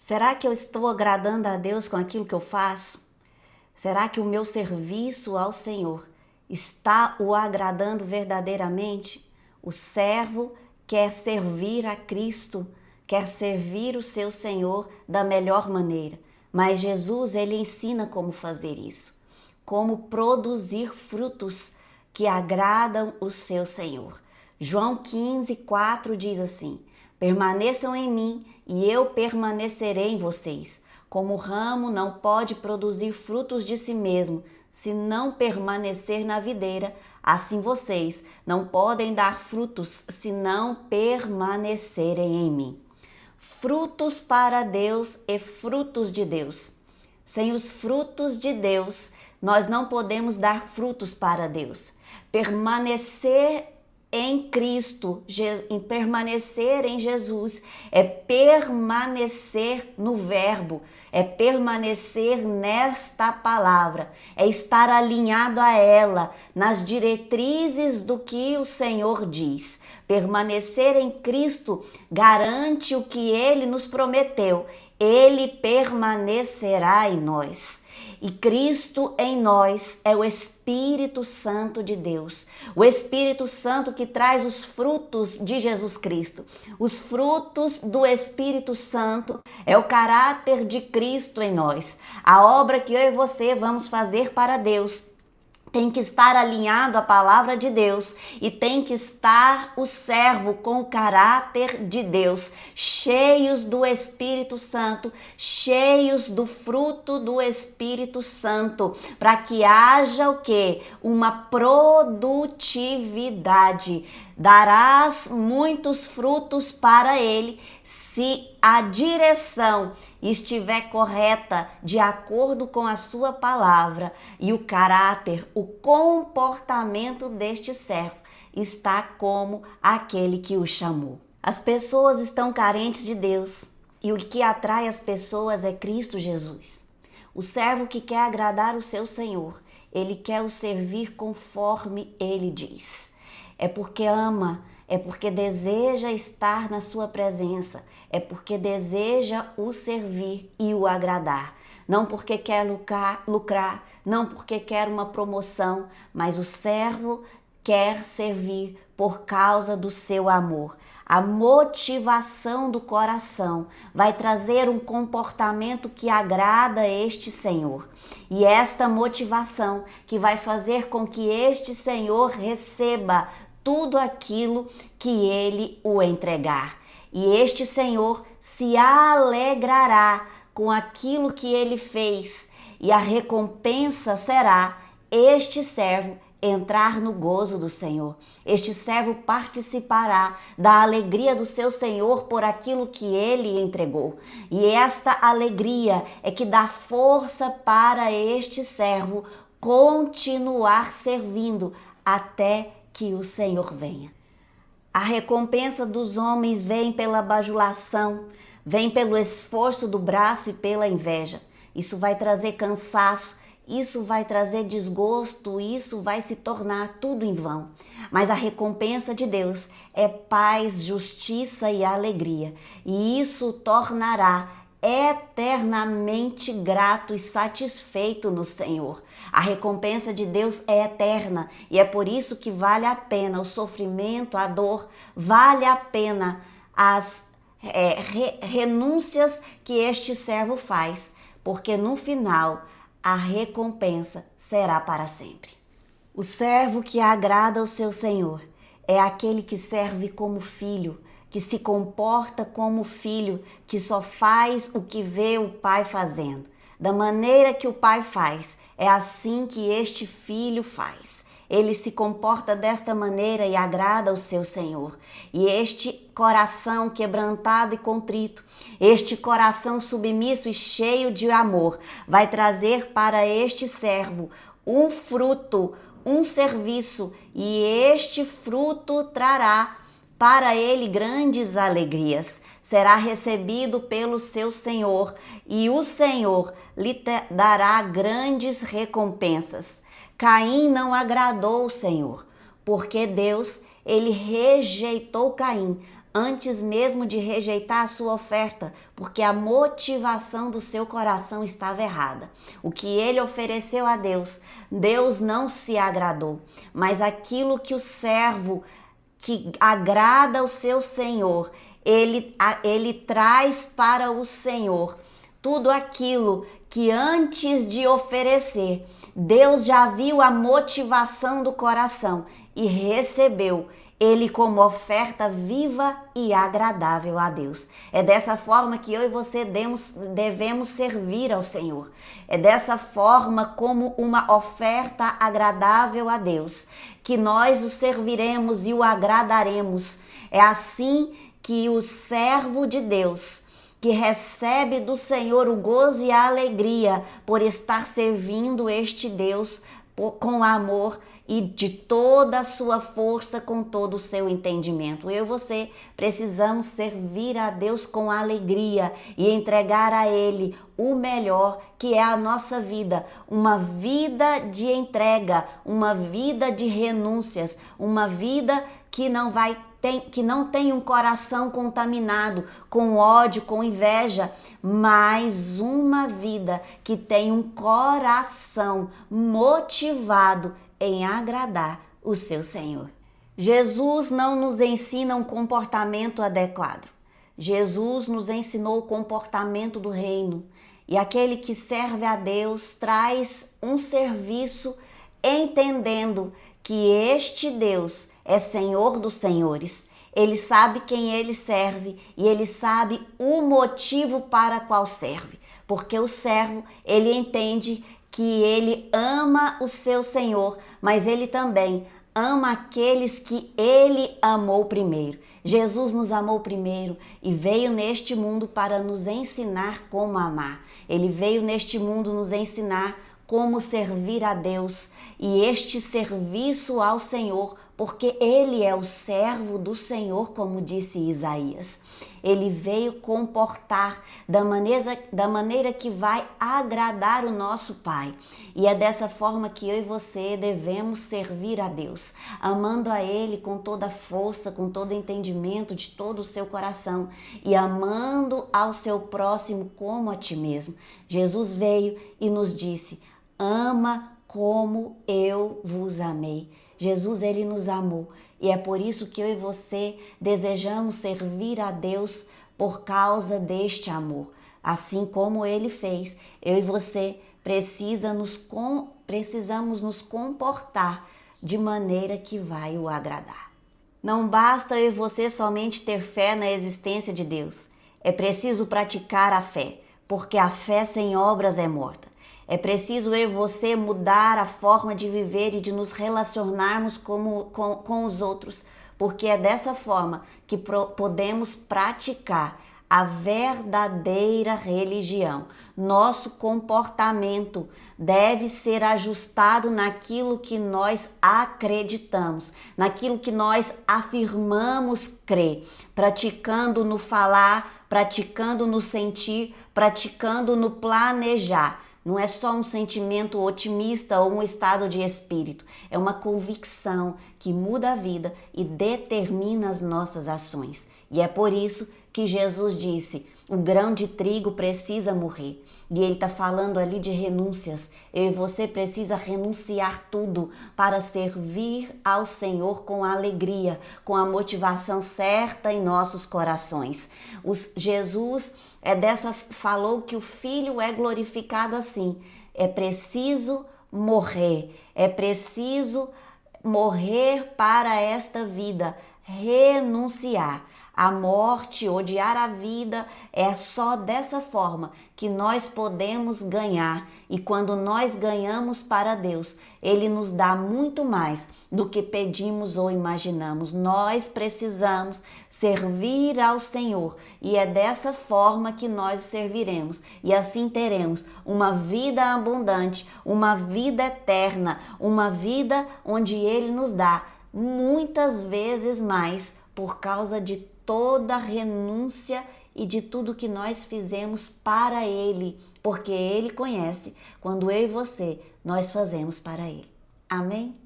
Será que eu estou agradando a Deus com aquilo que eu faço? Será que o meu serviço ao Senhor está o agradando verdadeiramente? O servo quer servir a Cristo, quer servir o seu Senhor da melhor maneira. Mas Jesus, ele ensina como fazer isso, como produzir frutos que agradam o seu Senhor. João 15:4 diz assim: permaneçam em mim e eu permanecerei em vocês. Como o ramo não pode produzir frutos de si mesmo se não permanecer na videira, assim vocês não podem dar frutos se não permanecerem em mim. Frutos para Deus e frutos de Deus. Sem os frutos de Deus, nós não podemos dar frutos para Deus. Permanecer em Cristo, em permanecer em Jesus, é permanecer no Verbo, é permanecer nesta palavra, é estar alinhado a ela, nas diretrizes do que o Senhor diz. Permanecer em Cristo garante o que Ele nos prometeu. Ele permanecerá em nós. E Cristo em nós é o Espírito Santo de Deus. O Espírito Santo que traz os frutos de Jesus Cristo. Os frutos do Espírito Santo é o caráter de Cristo em nós. A obra que eu e você vamos fazer para Deus tem que estar alinhado à palavra de Deus e tem que estar o servo com o caráter de Deus, cheios do Espírito Santo, cheios do fruto do Espírito Santo, para que haja o quê? Uma produtividade. Darás muitos frutos para ele se a direção estiver correta, de acordo com a sua palavra, e o caráter, o comportamento deste servo está como aquele que o chamou. As pessoas estão carentes de Deus e o que atrai as pessoas é Cristo Jesus. O servo que quer agradar o seu Senhor, ele quer o servir conforme ele diz. É porque ama, é porque deseja estar na sua presença, é porque deseja o servir e o agradar. Não porque quer lucrar, não porque quer uma promoção, mas o servo quer servir por causa do seu amor. A motivação do coração vai trazer um comportamento que agrada este Senhor. E esta motivação que vai fazer com que este Senhor receba tudo aquilo que ele o entregar. E este Senhor se alegrará com aquilo que ele fez, e a recompensa será este servo entrar no gozo do Senhor. Este servo participará da alegria do seu Senhor por aquilo que ele entregou. E esta alegria é que dá força para este servo continuar servindo até que o Senhor venha. A recompensa dos homens vem pela bajulação, vem pelo esforço do braço e pela inveja. Isso vai trazer cansaço, isso vai trazer desgosto, isso vai se tornar tudo em vão. Mas a recompensa de Deus é paz, justiça e alegria. E isso tornará eternamente grato e satisfeito no Senhor. A recompensa de Deus é eterna e é por isso que vale a pena o sofrimento, a dor, vale a pena as renúncias que este servo faz, porque no final a recompensa será para sempre. O servo que agrada ao seu Senhor é aquele que serve como filho, que se comporta como filho, que só faz o que vê o pai fazendo. Da maneira que o pai faz, é assim que este filho faz. Ele se comporta desta maneira e agrada ao seu Senhor. E este coração quebrantado e contrito, este coração submisso e cheio de amor, vai trazer para este servo um fruto, um serviço, e este fruto trará para ele grandes alegrias. Será recebido pelo seu Senhor e o Senhor lhe dará grandes recompensas. Caim não agradou o Senhor, porque Deus, ele rejeitou Caim antes mesmo de rejeitar a sua oferta, porque a motivação do seu coração estava errada. O que ele ofereceu a Deus, Deus não se agradou, mas aquilo que o servo que agrada ao seu Senhor, ele traz para o Senhor tudo aquilo que antes de oferecer, Deus já viu a motivação do coração e recebeu ele como oferta viva e agradável a Deus. É dessa forma que eu e você devemos servir ao Senhor. É dessa forma, como uma oferta agradável a Deus, que nós o serviremos e o agradaremos. É assim que o servo de Deus, que recebe do Senhor o gozo e a alegria por estar servindo este Deus com amor e de toda a sua força, com todo o seu entendimento. Eu e você precisamos servir a Deus com alegria e entregar a Ele o melhor, que é a nossa vida, uma vida de entrega, uma vida de renúncias, uma vida que não tem um coração contaminado com ódio, com inveja, mas uma vida que tem um coração motivado em agradar o seu Senhor. Jesus não nos ensina um comportamento adequado. Jesus nos ensinou o comportamento do reino. E aquele que serve a Deus traz um serviço entendendo que este Deus é Senhor dos senhores. Ele sabe quem ele serve e ele sabe o motivo para qual serve. Porque o servo, ele entende que ele ama o seu Senhor, mas ele também ama aqueles que ele amou primeiro. Jesus nos amou primeiro e veio neste mundo para nos ensinar como amar. Ele veio neste mundo nos ensinar como servir a Deus e este serviço ao Senhor, porque ele é o servo do Senhor, como disse Isaías. Ele veio comportar da maneira que vai agradar o nosso Pai. E é dessa forma que eu e você devemos servir a Deus, amando a Ele com toda a força, com todo o entendimento de todo o seu coração e amando ao seu próximo como a ti mesmo. Jesus veio e nos disse: ama como eu vos amei. Jesus, ele nos amou e é por isso que eu e você desejamos servir a Deus por causa deste amor. Assim como ele fez, eu e você precisamos nos comportar de maneira que vai o agradar. Não basta eu e você somente ter fé na existência de Deus. É preciso praticar a fé, porque a fé sem obras é morta. É preciso eu e você mudar a forma de viver e de nos relacionarmos com os outros, porque é dessa forma que podemos praticar a verdadeira religião. Nosso comportamento deve ser ajustado naquilo que nós acreditamos, naquilo que nós afirmamos crer, praticando no falar, praticando no sentir, praticando no planejar. Não é só um sentimento otimista ou um estado de espírito. É uma convicção que muda a vida e determina as nossas ações. E é por isso que Jesus disse: o grão de trigo precisa morrer. E ele está falando ali de renúncias. Eu e você precisa renunciar tudo para servir ao Senhor com alegria, com a motivação certa em nossos corações. Jesus falou que o Filho é glorificado assim. É preciso morrer. É preciso morrer para esta vida, renunciar. A morte, odiar a vida, é só dessa forma que nós podemos ganhar. E quando nós ganhamos para Deus, Ele nos dá muito mais do que pedimos ou imaginamos. Nós precisamos servir ao Senhor e é dessa forma que nós serviremos. E assim teremos uma vida abundante, uma vida eterna, uma vida onde Ele nos dá muitas vezes mais por causa de toda a renúncia e de tudo que nós fizemos para Ele, porque Ele conhece quando eu e você, nós fazemos para Ele. Amém?